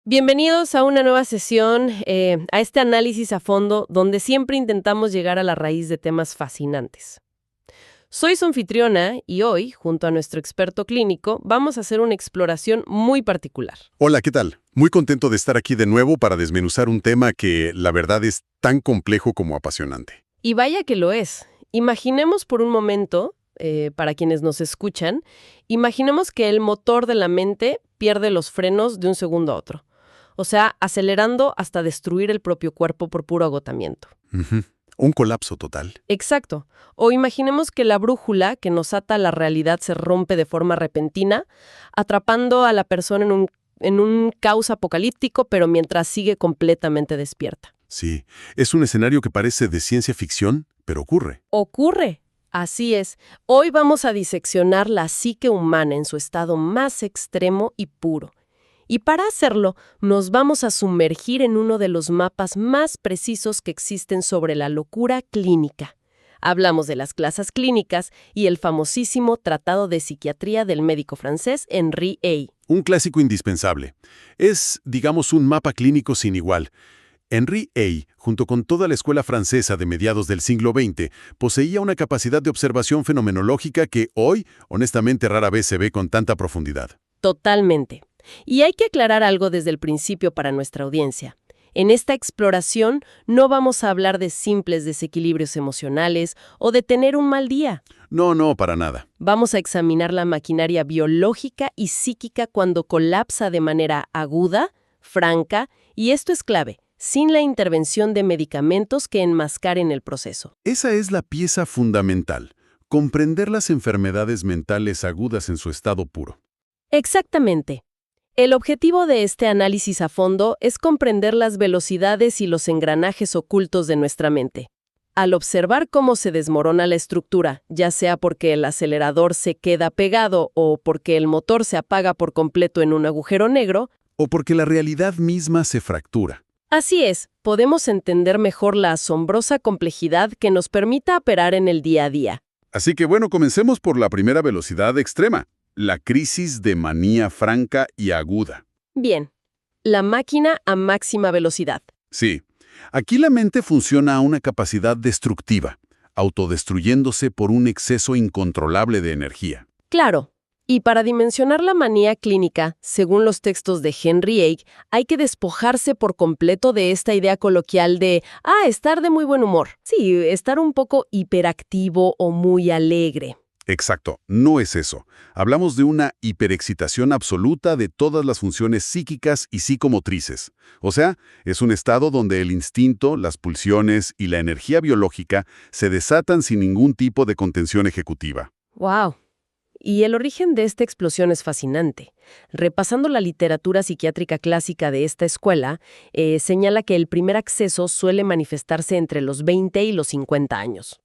Bienvenidos a una nueva sesión, a este análisis a fondo, donde siempre intentamos llegar a la raíz de temas fascinantes. Soy su anfitriona y hoy, junto a nuestro experto clínico, vamos a hacer una exploración muy particular. Hola, ¿qué tal? Muy contento de estar aquí de nuevo para desmenuzar un tema que, la verdad, es tan complejo como apasionante. Y vaya que lo es. Imaginemos por un momento, para quienes nos escuchan, imaginemos que el motor de la mente pierde los frenos de un segundo a otro. O sea, acelerando hasta destruir el propio cuerpo por puro agotamiento. Ujú. Un colapso total. Exacto. O imaginemos que la brújula que nos ata a la realidad se rompe de forma repentina, atrapando a la persona en un caos apocalíptico, pero mientras sigue completamente despierta. Sí, es un escenario que parece de ciencia ficción, pero ocurre. Ocurre. Así es. Hoy vamos a diseccionar la psique humana en su estado más extremo y puro. Y para hacerlo, nos vamos a sumergir en uno de los mapas más precisos que existen sobre la locura clínica. Hablamos de las clases clínicas y el famosísimo Tratado de Psiquiatría del médico francés Henri A. Un clásico indispensable. Es, digamos, un mapa clínico sin igual. Henri A., junto con toda la escuela francesa de mediados del siglo XX, poseía una capacidad de observación fenomenológica que hoy, honestamente, rara vez se ve con tanta profundidad. Totalmente. Y hay que aclarar algo desde el principio para nuestra audiencia. En esta exploración no vamos a hablar de simples desequilibrios emocionales o de tener un mal día. No, para nada. Vamos a examinar la maquinaria biológica y psíquica cuando colapsa de manera aguda, franca, y esto es clave, sin la intervención de medicamentos que enmascaren el proceso. Esa es la pieza fundamental. Comprender las enfermedades mentales agudas en su estado puro. Exactamente. El objetivo de este análisis a fondo es comprender las velocidades y los engranajes ocultos de nuestra mente. Al observar cómo se desmorona la estructura, ya sea porque el acelerador se queda pegado o porque el motor se apaga por completo en un agujero negro, O porque la realidad misma se fractura. así es, podemos entender mejor la asombrosa complejidad que nos permita operar en el día a día. Así que bueno, comencemos por la primera velocidad extrema, la crisis de manía franca y aguda. Bien, la máquina a máxima velocidad. Sí, aquí la mente funciona a una capacidad destructiva, autodestruyéndose por un exceso incontrolable de energía. Claro. Y para dimensionar la manía clínica, según los textos de Henri A., hay que despojarse por completo de esta idea coloquial de, estar de muy buen humor. Sí, estar un poco hiperactivo o muy alegre. Exacto, no es eso. Hablamos de una hiperexcitación absoluta de todas las funciones psíquicas y psicomotrices. O sea, es un estado donde el instinto, las pulsiones y la energía biológica se desatan sin ningún tipo de contención ejecutiva. ¡Wow! Y el origen de esta explosión es fascinante. Repasando la literatura psiquiátrica clásica de esta escuela, señala que el primer acceso suele manifestarse entre los 20 y los 50 años.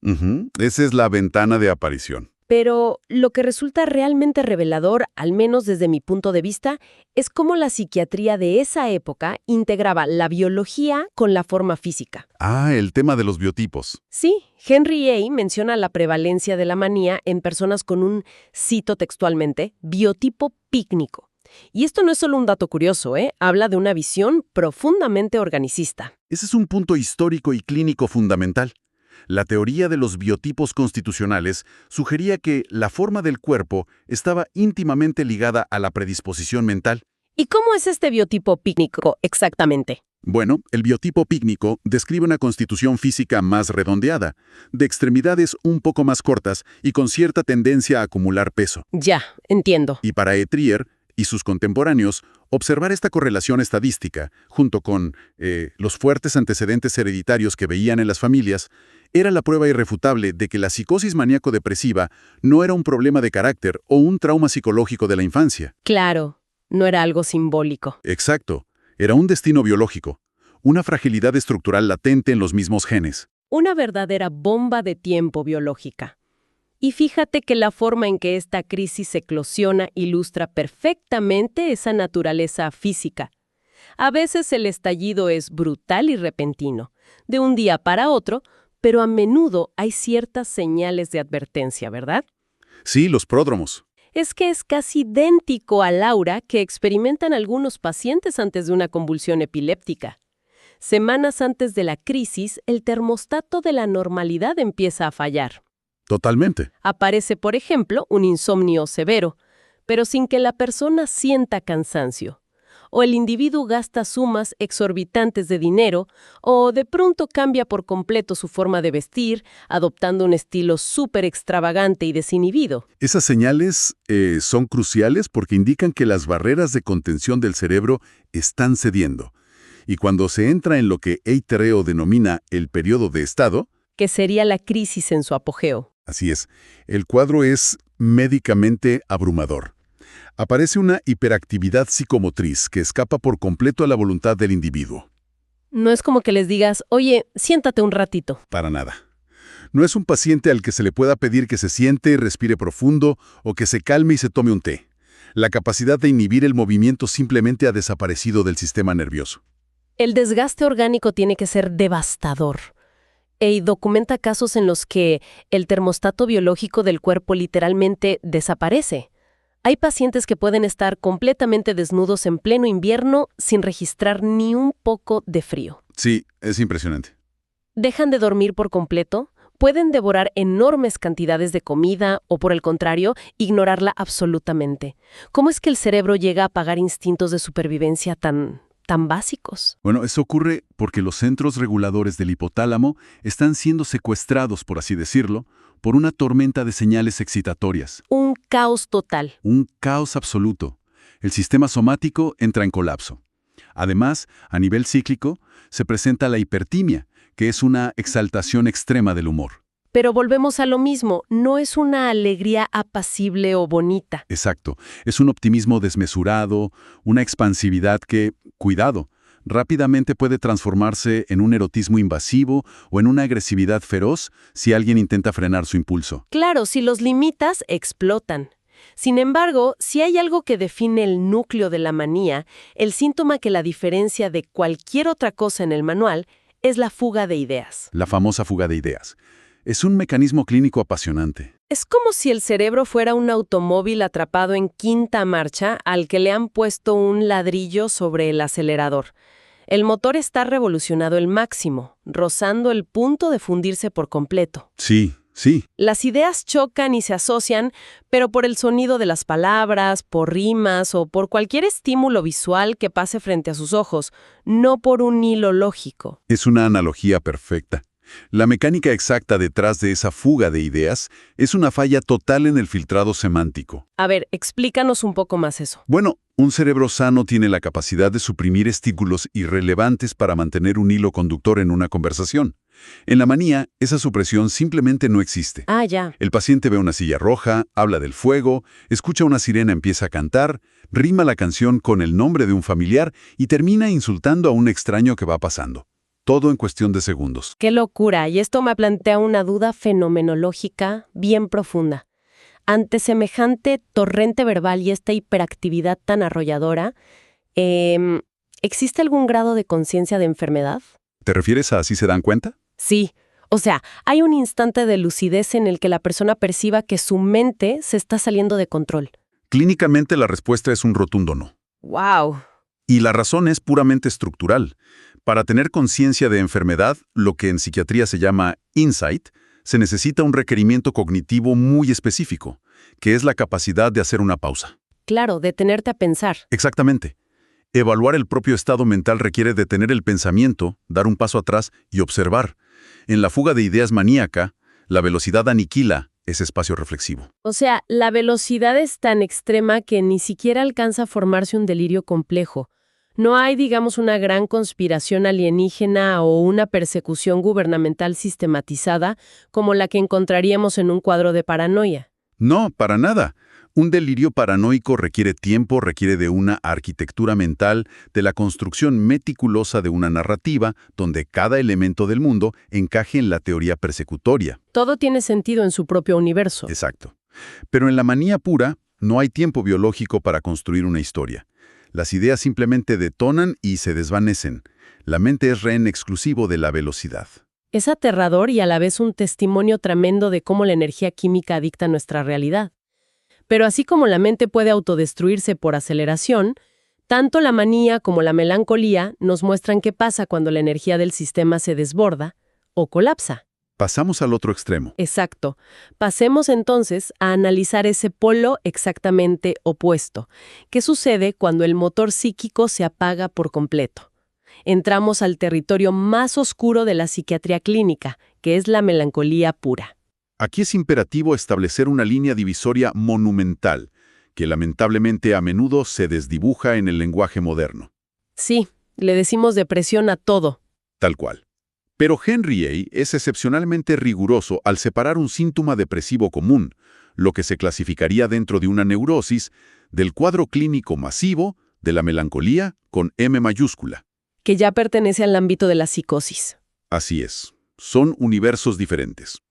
Esa es la ventana de aparición. Pero lo que resulta realmente revelador, al menos desde mi punto de vista, es cómo la psiquiatría de esa época integraba la biología con la forma física. El tema de los biotipos. Sí, Henri A. menciona la prevalencia de la manía en personas con un, cito textualmente, biotipo pícnico. Y esto no es solo un dato curioso, habla de una visión profundamente organicista. Ese es un punto histórico y clínico fundamental. La teoría de los biotipos constitucionales sugería que la forma del cuerpo estaba íntimamente ligada a la predisposición mental. ¿Y cómo es este biotipo pícnico exactamente? Bueno, el biotipo pícnico describe una constitución física más redondeada, de extremidades un poco más cortas y con cierta tendencia a acumular peso. Ya, entiendo. Y para Etrier y sus contemporáneos, observar esta correlación estadística, junto con los fuertes antecedentes hereditarios que veían en las familias, era la prueba irrefutable de que la psicosis maníaco-depresiva no era un problema de carácter o un trauma psicológico de la infancia. Claro, no era algo simbólico. Exacto, era un destino biológico, una fragilidad estructural latente en los mismos genes. Una verdadera bomba de tiempo biológica. Y fíjate que la forma en que esta crisis eclosiona ilustra perfectamente esa naturaleza física. A veces el estallido es brutal y repentino, de un día para otro, pero a menudo hay ciertas señales de advertencia, ¿verdad? Sí, los pródromos. es que es casi idéntico al aura que experimentan algunos pacientes antes de una convulsión epiléptica. Semanas antes de la crisis, el termostato de la normalidad empieza a fallar. Totalmente. Aparece, por ejemplo, un insomnio severo, pero sin que la persona sienta cansancio. O el individuo gasta sumas exorbitantes de dinero, o de pronto cambia por completo su forma de vestir, adoptando un estilo súper extravagante y desinhibido. Esas señales son cruciales porque indican que las barreras de contención del cerebro están cediendo. Y cuando se entra en lo que Eitereo denomina el periodo de estado, Que sería la crisis en su apogeo. así es, el cuadro es médicamente abrumador. Aparece una hiperactividad psicomotriz que escapa por completo a la voluntad del individuo. No es como que les digas, oye, siéntate un ratito. Para nada. No es un paciente al que se le pueda pedir que se siente, respire profundo o que se calme y se tome un té. La capacidad de inhibir el movimiento simplemente ha desaparecido del sistema nervioso. El desgaste orgánico tiene que ser devastador. Documenta casos en los que el termostato biológico del cuerpo literalmente desaparece. Hay pacientes que pueden estar completamente desnudos en pleno invierno sin registrar ni un poco de frío. Sí, es impresionante. Dejan de dormir por completo, pueden devorar enormes cantidades de comida o, por el contrario, ignorarla absolutamente. ¿Cómo es que el cerebro llega a apagar instintos de supervivencia tan básicos? Bueno, eso ocurre porque los centros reguladores del hipotálamo están siendo secuestrados, por así decirlo, por una tormenta de señales excitatorias. Un caos total. Un caos absoluto. El sistema somático entra en colapso. Además, a nivel cíclico, se presenta la hipertimia, que es una exaltación extrema del humor. Pero volvemos a lo mismo, no es una alegría apacible o bonita. Exacto. Es un optimismo desmesurado, una expansividad que, cuidado, rápidamente puede transformarse en un erotismo invasivo o en una agresividad feroz si alguien intenta frenar su impulso. Claro, si los limitas, explotan. Sin embargo, si hay algo que define el núcleo de la manía, el síntoma que la diferencia de cualquier otra cosa en el manual es la fuga de ideas. La famosa fuga de ideas. Es un mecanismo clínico apasionante. Es como si el cerebro fuera un automóvil atrapado en quinta marcha al que le han puesto un ladrillo sobre el acelerador. El motor está revolucionado al máximo, rozando el punto de fundirse por completo. Sí, sí. Las ideas chocan y se asocian, pero por el sonido de las palabras, por rimas o por cualquier estímulo visual que pase frente a sus ojos, no por un hilo lógico. Es una analogía perfecta. La mecánica exacta detrás de esa fuga de ideas es una falla total en el filtrado semántico. A ver, explícanos un poco más eso. Bueno, un cerebro sano tiene la capacidad de suprimir estímulos irrelevantes para mantener un hilo conductor en una conversación. En la manía, esa supresión simplemente no existe. Ah, ya. El paciente ve una silla roja, habla del fuego, escucha una sirena, empieza a cantar, rima la canción con el nombre de un familiar y termina insultando a un extraño que va pasando. Todo en cuestión de segundos. ¡Qué locura! Y esto me plantea una duda fenomenológica bien profunda. Ante semejante torrente verbal y esta hiperactividad tan arrolladora, ¿existe algún grado de conciencia de enfermedad? ¿Te refieres a así se dan cuenta? Sí. O sea, hay un instante de lucidez en el que la persona perciba que su mente se está saliendo de control. Clínicamente la respuesta es un rotundo no. ¡Wow! Y la razón es puramente estructural. Para tener conciencia de enfermedad, lo que en psiquiatría se llama insight, se necesita un requerimiento cognitivo muy específico, que es la capacidad de hacer una pausa. Claro, detenerte a pensar. Exactamente. Evaluar el propio estado mental requiere detener el pensamiento, dar un paso atrás y observar. En la fuga de ideas maníaca, la velocidad aniquila ese espacio reflexivo. O sea, la velocidad es tan extrema que ni siquiera alcanza a formarse un delirio complejo. No hay, digamos, una gran conspiración alienígena o una persecución gubernamental sistematizada como la que encontraríamos en un cuadro de paranoia. No, para nada. Un delirio paranoico requiere tiempo, requiere de una arquitectura mental, de la construcción meticulosa de una narrativa donde cada elemento del mundo encaje en la teoría persecutoria. Todo tiene sentido en su propio universo. Exacto. Pero en la manía pura no hay tiempo biológico para construir una historia. Las ideas simplemente detonan y se desvanecen. La mente es rehén exclusivo de la velocidad. Es aterrador y a la vez un testimonio tremendo de cómo la energía química dicta nuestra realidad. Pero así como la mente puede autodestruirse por aceleración, tanto la manía como la melancolía nos muestran qué pasa cuando la energía del sistema se desborda o colapsa. Pasamos al otro extremo. Exacto. Pasemos entonces a analizar ese polo exactamente opuesto. ¿Qué sucede cuando el motor psíquico se apaga por completo? Entramos al territorio más oscuro de la psiquiatría clínica, que es la melancolía pura. Aquí es imperativo establecer una línea divisoria monumental, que lamentablemente a menudo se desdibuja en el lenguaje moderno. Sí, le decimos depresión a todo. Tal cual. Pero Henry A. es excepcionalmente riguroso al separar un síntoma depresivo común, lo que se clasificaría dentro de una neurosis, del cuadro clínico masivo de la melancolía con M mayúscula. Que ya pertenece al ámbito de la psicosis. Así es. Son universos diferentes.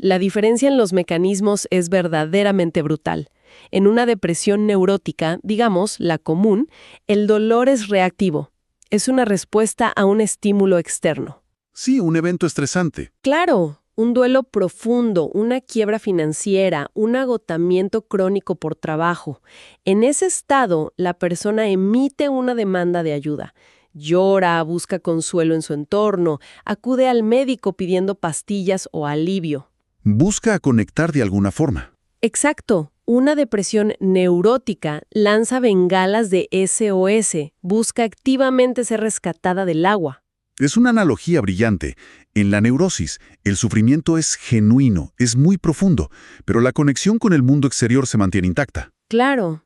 La diferencia en los mecanismos es verdaderamente brutal. En una depresión neurótica, digamos, la común, el dolor es reactivo. Es una respuesta a un estímulo externo. Sí, un evento estresante. Claro, un duelo profundo, una quiebra financiera, un agotamiento crónico por trabajo. En ese estado, la persona emite una demanda de ayuda. Llora, busca consuelo en su entorno, acude al médico pidiendo pastillas o alivio. Busca conectar de alguna forma. Exacto. Una depresión neurótica lanza bengalas de SOS, busca activamente ser rescatada del agua. Es una analogía brillante. En la neurosis, el sufrimiento es genuino, es muy profundo, pero la conexión con el mundo exterior se mantiene intacta. Claro.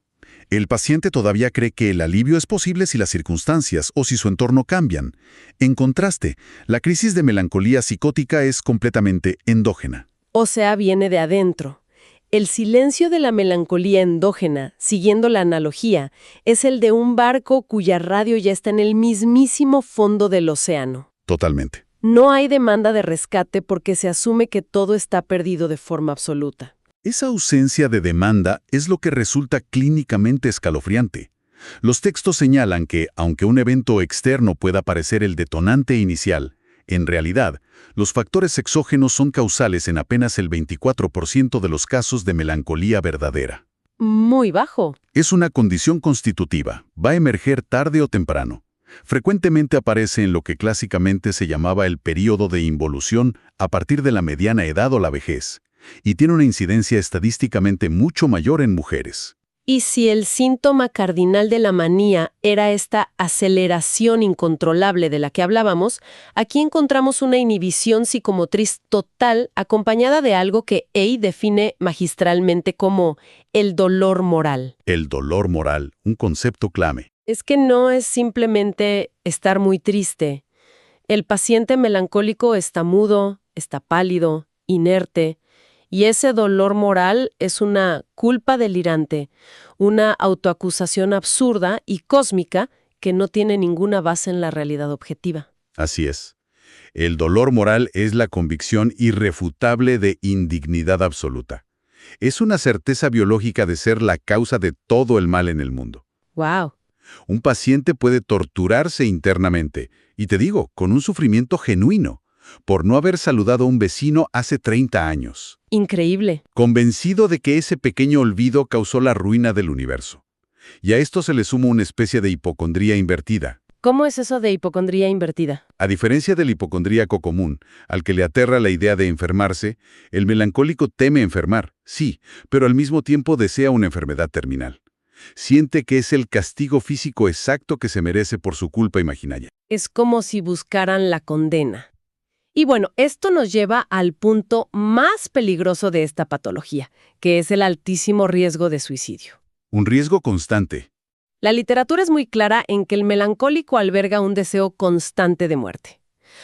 El paciente todavía cree que el alivio es posible si las circunstancias o si su entorno cambian. En contraste, la crisis de melancolía psicótica es completamente endógena. O sea, viene de adentro. El silencio de la melancolía endógena, siguiendo la analogía, es el de un barco cuya radio ya está en el mismísimo fondo del océano. Totalmente. No hay demanda de rescate porque se asume que todo está perdido de forma absoluta. Esa ausencia de demanda es lo que resulta clínicamente escalofriante. Los textos señalan que, aunque un evento externo pueda parecer el detonante inicial, en realidad, los factores exógenos son causales en apenas el 24% de los casos de melancolía verdadera. Muy bajo. Es una condición constitutiva, va a emerger tarde o temprano. Frecuentemente aparece en lo que clásicamente se llamaba el período de involución a partir de la mediana edad o la vejez, y tiene una incidencia estadísticamente mucho mayor en mujeres. Y si el síntoma cardinal de la manía era esta aceleración incontrolable de la que hablábamos, aquí encontramos una inhibición psicomotriz total acompañada de algo que Ey define magistralmente como el dolor moral. El dolor moral, un concepto clave. Es que no es simplemente estar muy triste. El paciente melancólico está mudo, está pálido, inerte. Y ese dolor moral es una culpa delirante, una autoacusación absurda y cósmica que no tiene ninguna base en la realidad objetiva. Así es. El dolor moral es la convicción irrefutable de indignidad absoluta. Es una certeza biológica de ser la causa de todo el mal en el mundo. ¡Wow! Un paciente puede torturarse internamente, y te digo, con un sufrimiento genuino, por no haber saludado a un vecino hace 30 años. Increíble. Convencido de que ese pequeño olvido causó la ruina del universo. Y a esto se le suma una especie de hipocondría invertida. ¿Cómo es eso de hipocondría invertida? A diferencia del hipocondríaco común, al que le aterra la idea de enfermarse, el melancólico teme enfermar, sí, pero al mismo tiempo desea una enfermedad terminal. Siente que es el castigo físico exacto que se merece por su culpa imaginaria. Es como si buscaran la condena. Y bueno, esto nos lleva al punto más peligroso de esta patología, que es el altísimo riesgo de suicidio. Un riesgo constante. La literatura es muy clara en que el melancólico alberga un deseo constante de muerte.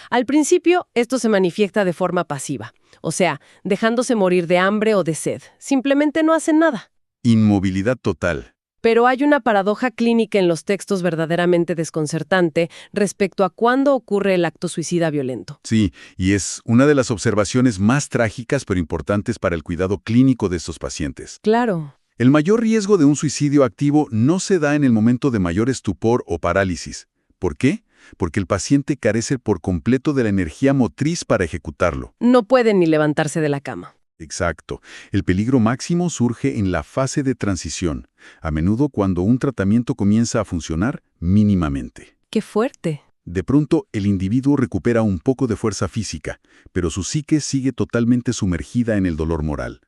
Al principio, esto se manifiesta de forma pasiva, o sea, dejándose morir de hambre o de sed. Simplemente no hacen nada. Inmovilidad total. Pero hay una paradoja clínica en los textos verdaderamente desconcertante respecto a cuándo ocurre el acto suicida violento. Sí, y es una de las observaciones más trágicas pero importantes para el cuidado clínico de estos pacientes. Claro. El mayor riesgo de un suicidio activo no se da en el momento de mayor estupor o parálisis. ¿Por qué? Porque el paciente carece por completo de la energía motriz para ejecutarlo. No pueden ni levantarse de la cama. Exacto. El peligro máximo surge en la fase de transición, a menudo cuando un tratamiento comienza a funcionar mínimamente. ¡Qué fuerte! De pronto, el individuo recupera un poco de fuerza física, pero su psique sigue totalmente sumergida en el dolor moral.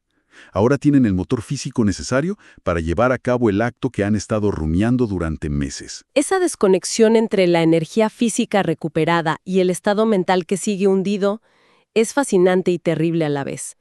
Ahora tienen el motor físico necesario para llevar a cabo el acto que han estado rumiando durante meses. Esa desconexión entre la energía física recuperada y el estado mental que sigue hundido es fascinante y terrible a la vez.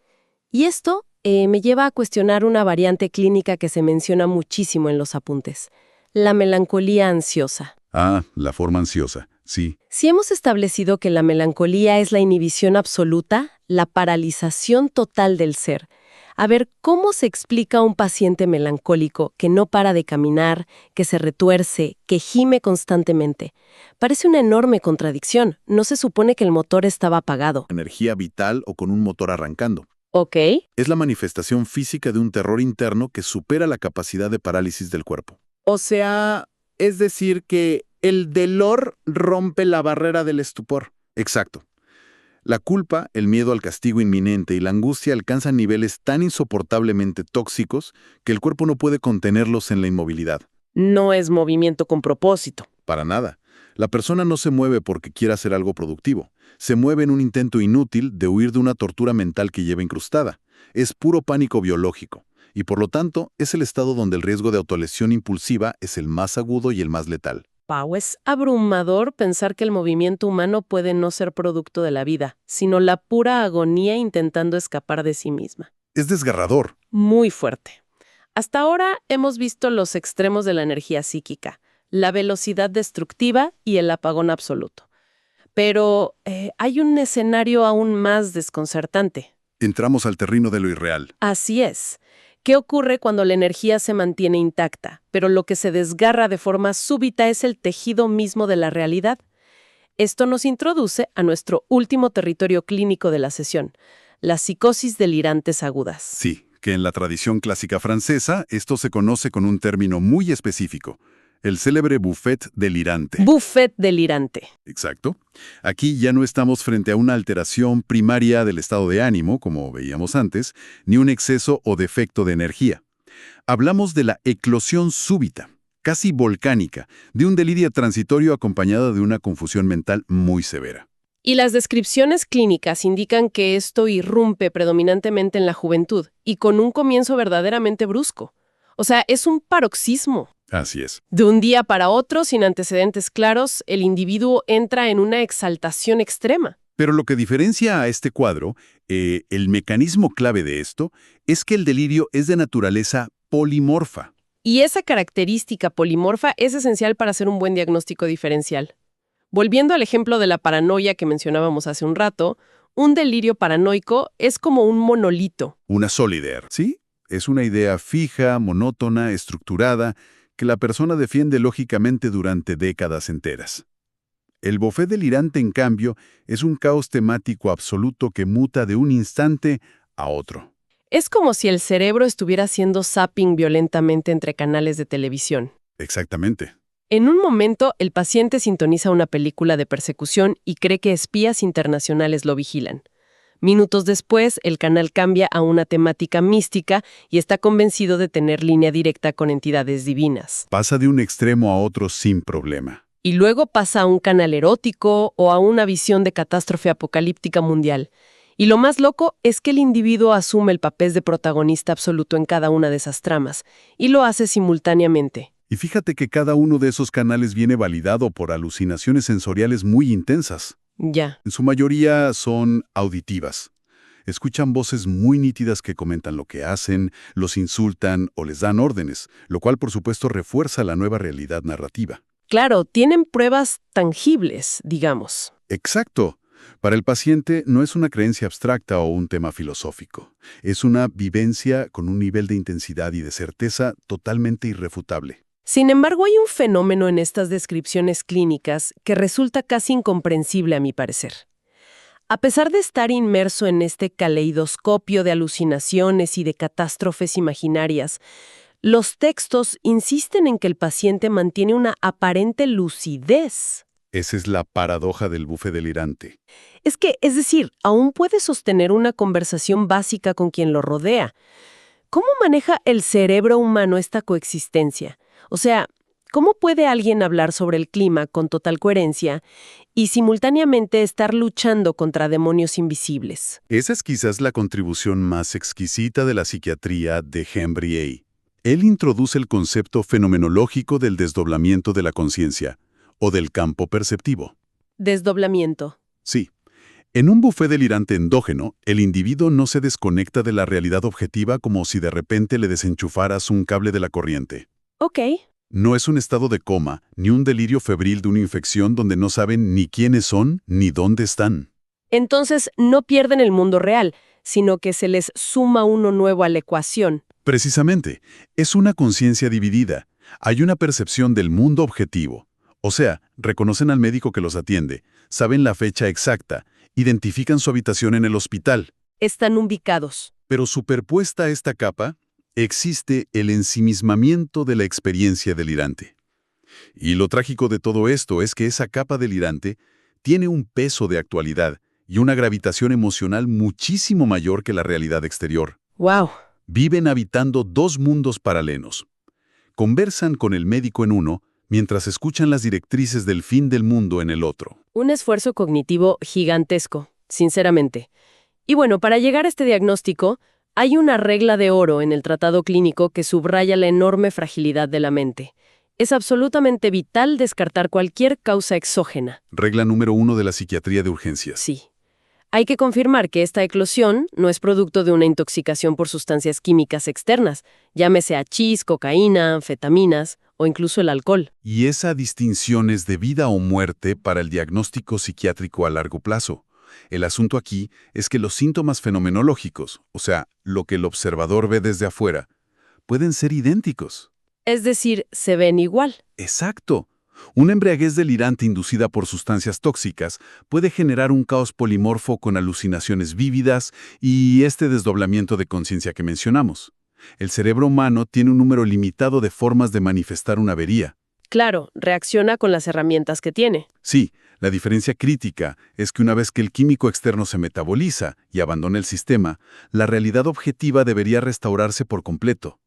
Y esto me lleva a cuestionar una variante clínica que se menciona muchísimo en los apuntes: la melancolía ansiosa. Ah, la forma ansiosa, sí. Si hemos establecido que la melancolía es la inhibición absoluta, la paralización total del ser, a ver, ¿cómo se explica a un paciente melancólico que no para de caminar, que se retuerce, que gime constantemente? Parece una enorme contradicción. ¿No se supone que el motor estaba apagado? Energía vital o con un motor arrancando. Ok. Es la manifestación física de un terror interno que supera la capacidad de parálisis del cuerpo. O sea, es decir que el dolor rompe la barrera del estupor. Exacto. La culpa, el miedo al castigo inminente y la angustia alcanzan niveles tan insoportablemente tóxicos que el cuerpo no puede contenerlos en la inmovilidad. No es movimiento con propósito. Para nada. La persona no se mueve porque quiera hacer algo productivo. Se mueve en un intento inútil de huir de una tortura mental que lleva incrustada. Es puro pánico biológico. Y por lo tanto, es el estado donde el riesgo de autolesión impulsiva es el más agudo y el más letal. Pau, es abrumador pensar que el movimiento humano puede no ser producto de la vida, sino la pura agonía intentando escapar de sí misma. Es desgarrador. Muy fuerte. Hasta ahora hemos visto los extremos de la energía psíquica: la velocidad destructiva y el apagón absoluto. Pero hay un escenario aún más desconcertante. Entramos al terreno de lo irreal. Así es. ¿Qué ocurre cuando la energía se mantiene intacta, pero lo que se desgarra de forma súbita es el tejido mismo de la realidad? Esto nos introduce a nuestro último territorio clínico de la sesión: las psicosis delirantes agudas. Sí, que en la tradición clásica francesa esto se conoce con un término muy específico: el célebre buffet delirante. Buffet delirante. Exacto. Aquí ya no estamos frente a una alteración primaria del estado de ánimo, como veíamos antes, ni un exceso o defecto de energía. Hablamos de la eclosión súbita, casi volcánica, de un delirio transitorio acompañado de una confusión mental muy severa. Y las descripciones clínicas indican que esto irrumpe predominantemente en la juventud y con un comienzo verdaderamente brusco. O sea, es un paroxismo. Así es. De un día para otro, sin antecedentes claros, el individuo entra en una exaltación extrema. Pero lo que diferencia a este cuadro, el mecanismo clave de esto, es que el delirio es de naturaleza polimorfa. Y esa característica polimorfa es esencial para hacer un buen diagnóstico diferencial. Volviendo al ejemplo de la paranoia que mencionábamos hace un rato, un delirio paranoico es como un monolito. Una solider, ¿sí? Es una idea fija, monótona, estructurada, que la persona defiende lógicamente durante décadas enteras. El buffet delirante, en cambio, es un caos temático absoluto que muta de un instante a otro. Es como si el cerebro estuviera haciendo zapping violentamente entre canales de televisión. Exactamente. En un momento, el paciente sintoniza una película de persecución y cree que espías internacionales lo vigilan. Minutos después, el canal cambia a una temática mística y está convencido de tener línea directa con entidades divinas. Pasa de un extremo a otro sin problema. Y luego pasa a un canal erótico o a una visión de catástrofe apocalíptica mundial. Y lo más loco es que el individuo asume el papel de protagonista absoluto en cada una de esas tramas, y lo hace simultáneamente. Y fíjate que cada uno de esos canales viene validado por alucinaciones sensoriales muy intensas. Ya. En su mayoría son auditivas. Escuchan voces muy nítidas que comentan lo que hacen, los insultan o les dan órdenes, lo cual por supuesto refuerza la nueva realidad narrativa. Claro, tienen pruebas tangibles, digamos. Exacto. Para el paciente no es una creencia abstracta o un tema filosófico. Es una vivencia con un nivel de intensidad y de certeza totalmente irrefutable. Sin embargo, hay un fenómeno en estas descripciones clínicas que resulta casi incomprensible a mi parecer. A pesar de estar inmerso en este caleidoscopio de alucinaciones y de catástrofes imaginarias, los textos insisten en que el paciente mantiene una aparente lucidez. Esa es la paradoja del bufé delirante. Es decir, aún puede sostener una conversación básica con quien lo rodea. ¿Cómo maneja el cerebro humano esta coexistencia? O sea, ¿cómo puede alguien hablar sobre el clima con total coherencia y simultáneamente estar luchando contra demonios invisibles? Esa es quizás la contribución más exquisita de la psiquiatría de Henry A. Él introduce el concepto fenomenológico del desdoblamiento de la conciencia, o del campo perceptivo. Desdoblamiento. Sí. En un bufé delirante endógeno, el individuo no se desconecta de la realidad objetiva como si de repente le desenchufaras un cable de la corriente. Ok. No es un estado de coma, ni un delirio febril de una infección donde no saben ni quiénes son ni dónde están. Entonces no pierden el mundo real, sino que se les suma uno nuevo a la ecuación. Precisamente, es una conciencia dividida. Hay una percepción del mundo objetivo. O sea, reconocen al médico que los atiende, saben la fecha exacta, identifican su habitación en el hospital. Están ubicados. Pero superpuesta a esta capa, existe el ensimismamiento de la experiencia delirante. Y lo trágico de todo esto es que esa capa delirante tiene un peso de actualidad y una gravitación emocional muchísimo mayor que la realidad exterior. ¡Wow! Viven habitando dos mundos paralelos. Conversan con el médico en uno, mientras escuchan las directrices del fin del mundo en el otro. Un esfuerzo cognitivo gigantesco, sinceramente. Y bueno, para llegar a este diagnóstico, hay una regla de oro en el tratado clínico que subraya la enorme fragilidad de la mente. Es absolutamente vital descartar cualquier causa exógena. Regla número 1 de la psiquiatría de urgencias. Sí. Hay que confirmar que esta eclosión no es producto de una intoxicación por sustancias químicas externas, llámese hachís, cocaína, anfetaminas o incluso el alcohol. Y esa distinción es de vida o muerte para el diagnóstico psiquiátrico a largo plazo. El asunto aquí es que los síntomas fenomenológicos, o sea, lo que el observador ve desde afuera, pueden ser idénticos. Es decir, se ven igual. Exacto. Una embriaguez delirante inducida por sustancias tóxicas puede generar un caos polimorfo con alucinaciones vívidas y este desdoblamiento de conciencia que mencionamos. El cerebro humano tiene un número limitado de formas de manifestar una avería. Claro, reacciona con las herramientas que tiene. Sí, la diferencia crítica es que una vez que el químico externo se metaboliza y abandona el sistema, la realidad objetiva debería restaurarse por completo.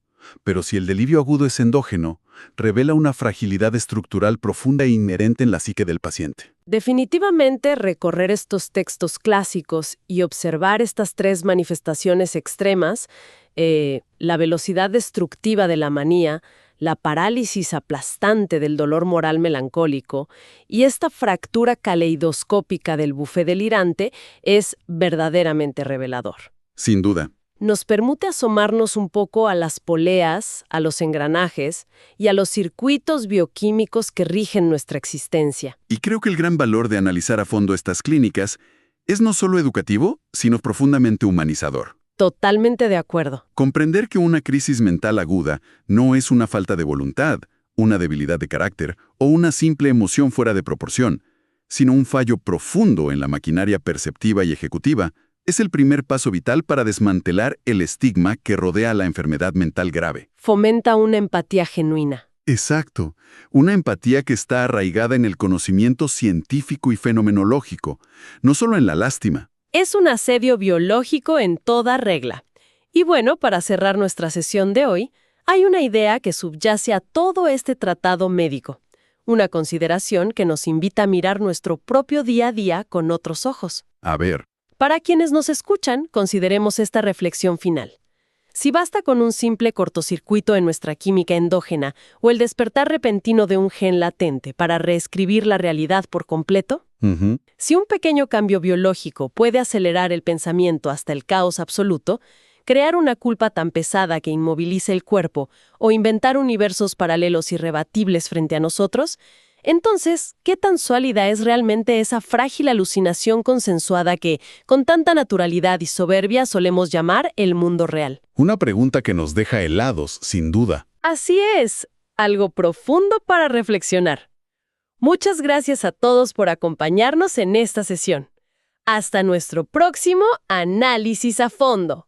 Pero si el delirio agudo es endógeno, revela una fragilidad estructural profunda e inherente en la psique del paciente. Definitivamente, recorrer estos textos clásicos y observar estas tres manifestaciones extremas, la velocidad destructiva de la manía, la parálisis aplastante del dolor moral melancólico y esta fractura caleidoscópica del bufé delirante, es verdaderamente revelador. Sin duda. Nos permite asomarnos un poco a las poleas, a los engranajes y a los circuitos bioquímicos que rigen nuestra existencia. Y creo que el gran valor de analizar a fondo estas clínicas es no solo educativo, sino profundamente humanizador. Totalmente de acuerdo. Comprender que una crisis mental aguda no es una falta de voluntad, una debilidad de carácter o una simple emoción fuera de proporción, sino un fallo profundo en la maquinaria perceptiva y ejecutiva, es el primer paso vital para desmantelar el estigma que rodea a la enfermedad mental grave. Fomenta una empatía genuina. Exacto. Una empatía que está arraigada en el conocimiento científico y fenomenológico, no solo en la lástima. Es un asedio biológico en toda regla. Y bueno, para cerrar nuestra sesión de hoy, hay una idea que subyace a todo este tratado médico. Una consideración que nos invita a mirar nuestro propio día a día con otros ojos. A ver. Para quienes nos escuchan, consideremos esta reflexión final. Si basta con un simple cortocircuito en nuestra química endógena o el despertar repentino de un gen latente para reescribir la realidad por completo, si un pequeño cambio biológico puede acelerar el pensamiento hasta el caos absoluto, crear una culpa tan pesada que inmovilice el cuerpo o inventar universos paralelos irrebatibles frente a nosotros, entonces, ¿qué tan sólida es realmente esa frágil alucinación consensuada que, con tanta naturalidad y soberbia, solemos llamar el mundo real? Una pregunta que nos deja helados, sin duda. Así es, algo profundo para reflexionar. Muchas gracias a todos por acompañarnos en esta sesión. Hasta nuestro próximo Análisis a Fondo.